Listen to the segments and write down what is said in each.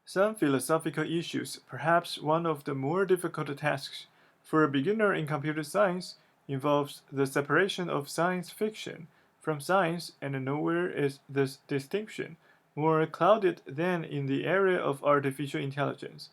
Some philosophical issues, perhaps one of the more difficult tasks for a beginner in computer science, involves the separation of science fiction from science, and nowhere is this distinction more clouded than in the area of artificial intelligence,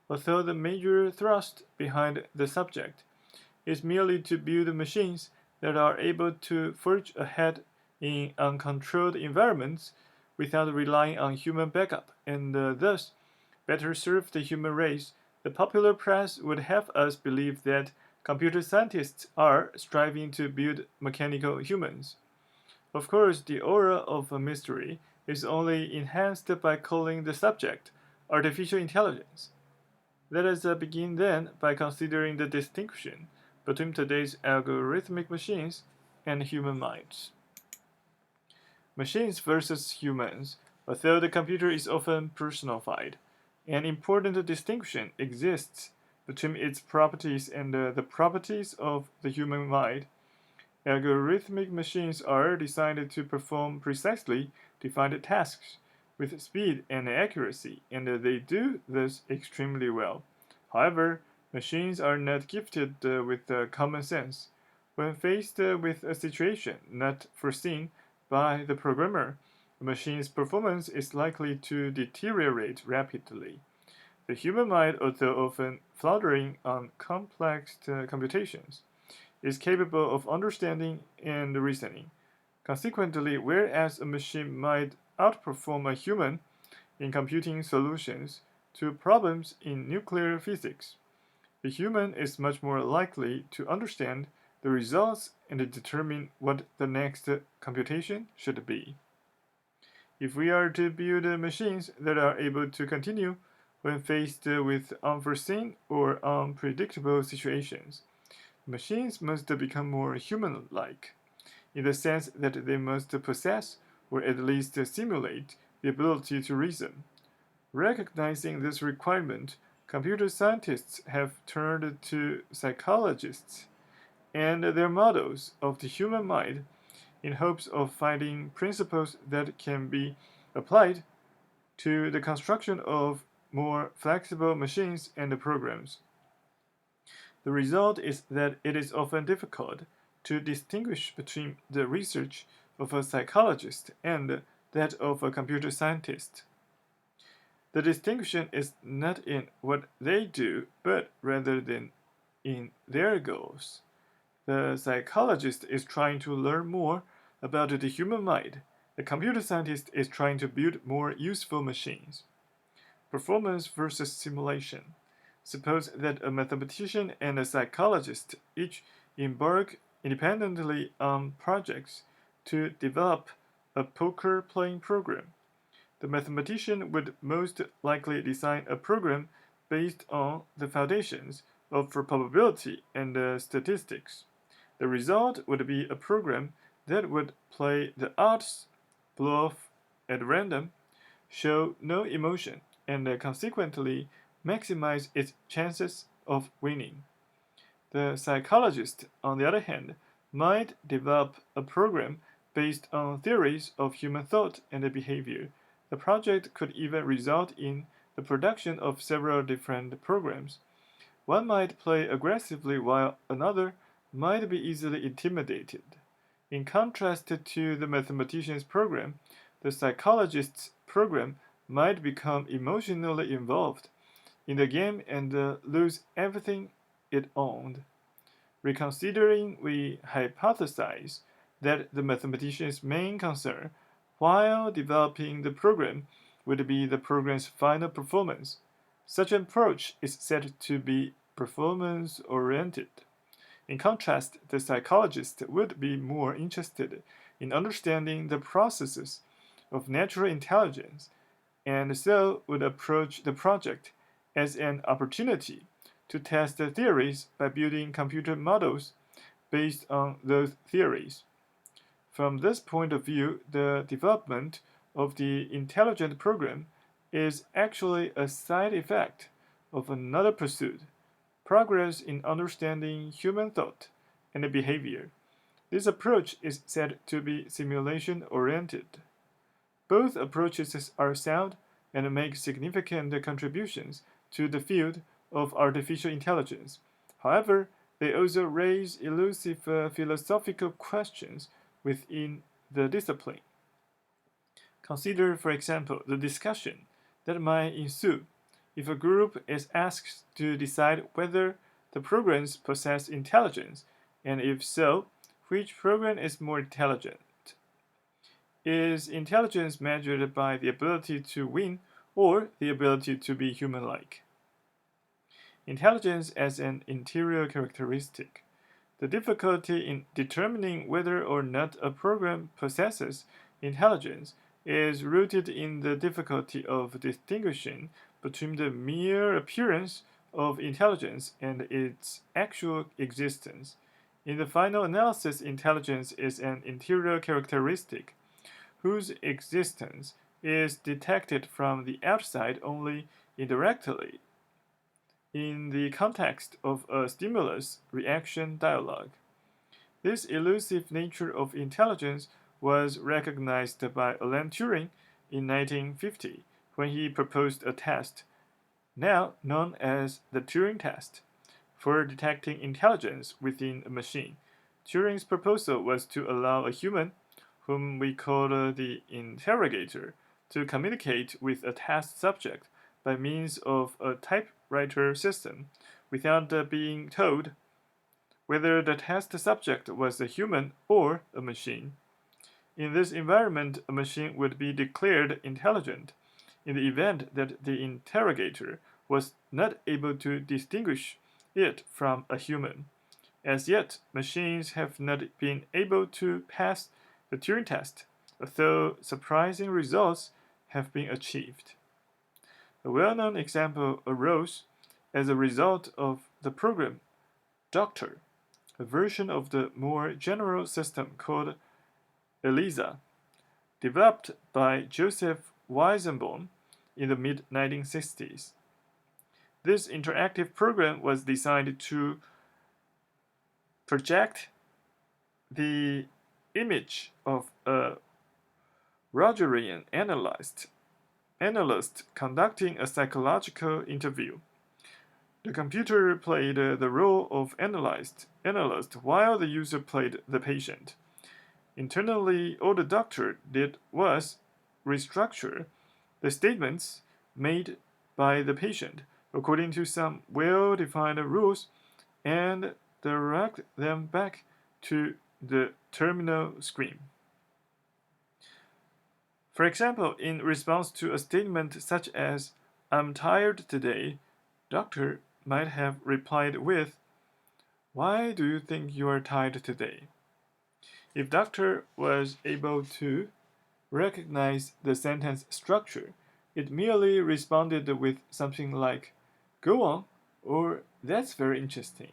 although the major thrust behind the subject is merely to build machines that are able to forge ahead in uncontrolled environments without relying on human backup, and thus better serve the human race. The popular press would have us believe that computer scientists are striving to build mechanical humans. Of course, the aura of a mystery is only enhanced by calling the subject artificial intelligence. Let us begin then by considering the distinction between today's algorithmic machines and human minds. Machines versus humans. Although the computer is often personified, an important distinction exists between its properties and the properties of the human mind. Algorithmic machines are designed to perform precisely defined tasks with speed and accuracy, and they do this extremely well. However, machines are not gifted with common sense. When faced with a situation not foreseen by the programmer, the machine's performance is likely to deteriorate rapidly. The human mind, although often floundering on complex computations, is capable of understanding and reasoning. Consequently, whereas a machine might outperform a human in computing solutions to problems in nuclear physics, the human is much more likely to understand the results and determine what the next computation should be. If we are to build machines that are able to continue when faced with unforeseen or unpredictable situations, machines must become more human like, in the sense that they must possess, or at least simulate, the ability to reason. Recognizing this requirement, computer scientists have turned to psychologists and their models of the human mind in hopes of finding principles that can be applied to the construction of more flexible machines and programs. The result is that it is often difficult to distinguish between the research of a psychologist and that of a computer scientist. The distinction is not in what they do, but rather than in their goals. The psychologist is trying to learn more about the human mind. The computer scientist is trying to build more useful machines. Performance versus simulation. Suppose that a mathematician and a psychologist each embark independently on projects to develop a poker playing program. The mathematician would most likely design a program based on the foundations of probability and statistics. The result would be a program that would play the odds, bluff at random, show no emotion, and consequently maximize its chances of winning. The psychologist, on the other hand, might develop a program based on theories of human thought and behavior. The project could even result in the production of several different programs. One might play aggressively while another might be easily intimidated. In contrast to the mathematician's program, the psychologist's program might become emotionally involved in the game and lose everything it owned. Reconsidering, we hypothesize that the mathematician's main concern while developing the program would be the program's final performance. Such an approach is said to be performance oriented. In contrast, the psychologist would be more interested in understanding the processes of natural intelligence and so would approach the project as an opportunity to test the theories by building computer models based on those theories. From this point of view, the development of the intelligent program is actually a side effect of another pursuit progress in understanding human thought and behavior. This approach is said to be simulation oriented. Both approaches are sound, and make significant contributions to the field of artificial intelligence. However, they also raise elusive philosophical questions within the discipline. Consider, for example, the discussion that might ensue if a group is asked to decide whether the programs possess intelligence, and if so, which program is more intelligent. Is intelligence measured by the ability to win or the ability to be human like? Intelligence as an interior characteristic. The difficulty in determining whether or not a program possesses intelligence is rooted in the difficulty of distinguishing between the mere appearance of intelligence and its actual existence. In the final analysis, intelligence is an interior characteristic whose existence is detected from the outside only indirectly in the context of a stimulus-reaction dialogue. This elusive nature of intelligence was recognized by Alan Turing in 1950 when he proposed a test, now known as the Turing test, for detecting intelligence within a machine. Turing's proposal was to allow a human, whom we call the interrogator, to communicate with a test subject by means of a typewriter system without being told whether the test subject was a human or a machine. In this environment, a machine would be declared intelligent in the event that the interrogator was not able to distinguish it from a human. As yet, machines have not been able to pass the Turing test, although surprising results have been achieved. A well-known example arose as a result of the program Doctor, a version of the more general system called ELIZA, developed by Joseph Weizenbaum in the mid-1960s. This interactive program was designed to project the image of a Rogerian analyst conducting a psychological interview. The computer played the role of analyst while the user played the patient. Internally, all the doctor did was restructure the statements made by the patient according to some well-defined rules and direct them back to the terminal screen. For example, in response to a statement such as, "I'm tired today," doctor might have replied with, "Why do you think you are tired today?" If doctor was able to recognize the sentence structure, it merely responded with something like, "Go on," or "That's very interesting."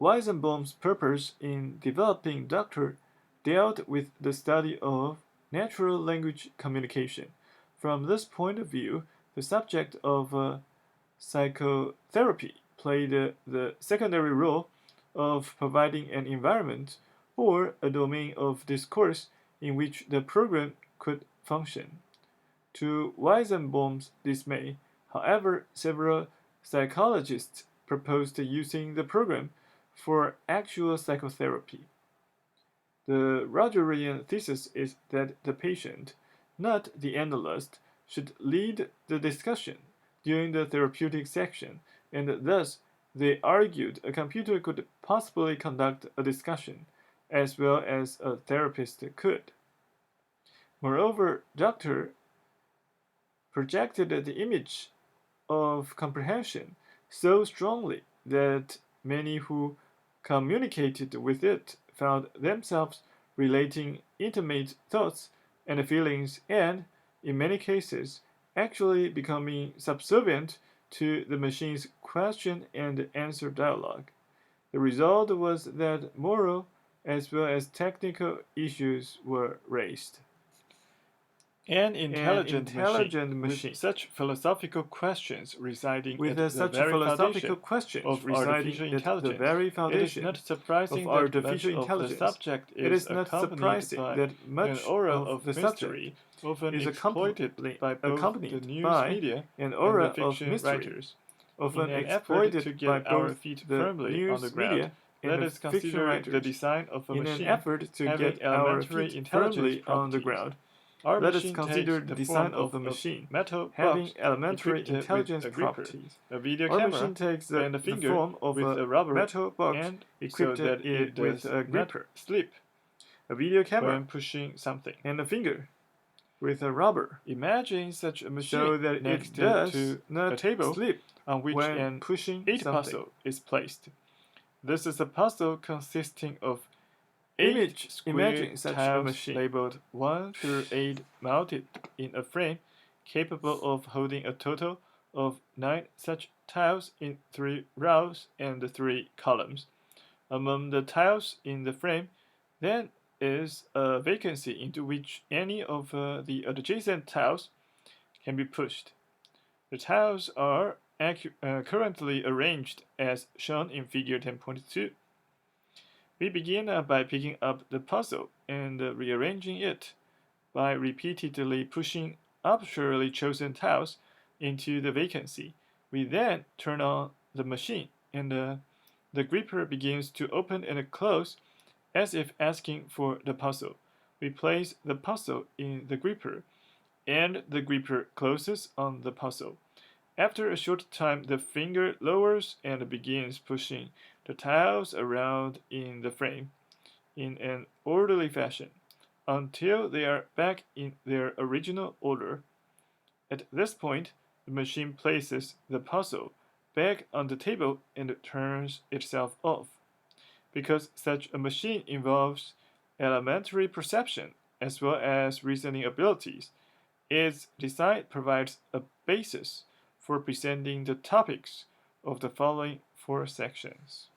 Weizenbaum's purpose in developing Doctor dealt with the study of natural language communication. From this point of view, the subject of psychotherapy played the secondary role of providing an environment or a domain of discourse in which the program could function. To Weizenbaum's dismay, however, several psychologists proposed using the program for actual psychotherapy. The Rogerian thesis is that the patient, not the analyst, should lead the discussion during the therapeutic section, and thus they argued a computer could possibly conduct a discussion as well as a therapist could. Moreover, Doctor projected the image of comprehension so strongly that many who communicated with it found themselves relating intimate thoughts and feelings and, in many cases, actually becoming subservient to the machine's question and answer dialogue. The result was that moral as well as technical issues were raised. An intelligent machine with such philosophical questions residing at the very foundation of artificial intelligence, it is not surprising that much of the subject is accompanied by an aura of mystery, often exploited by both the news media and the fiction writers. In an effort to get our feet firmly on the ground, let us consider the design of a machine having elementary intelligence properties. Our Let us machine consider takes the the design form of the machine metal having box elementary equipped with intelligence a gripper, properties. a video Our camera, machine takes and a the finger form of with a a rubber metal box and equipped so that it with does a not gripper, slip a video camera, when pushing something. and a finger with a rubber, Imagine such a machine so that next it does to not a table slip on which when an pushing 8 something. puzzle is placed. This is a puzzle consisting of 8 square Imagine such a tiles machine. labeled 1 through 8 mounted in a frame capable of holding a total of 9 such tiles in 3 rows and 3 columns. Among the tiles in the frame, then is a vacancy into which any of the adjacent tiles can be pushed. The tiles are currently arranged as shown in figure 10.2. We begin by picking up the puzzle and rearranging it by repeatedly pushing arbitrarily chosen tiles into the vacancy. We then turn on the machine and the gripper begins to open and close as if asking for the puzzle. We place the puzzle in the gripper and the gripper closes on the puzzle. After a short time, the finger lowers and begins pushing the tiles around in the frame in an orderly fashion until they are back in their original order. At this point, the machine places the puzzle back on the table and turns itself off. Because such a machine involves elementary perception as well as reasoning abilities, its design provides a basis for presenting the topics of the following 4 sections.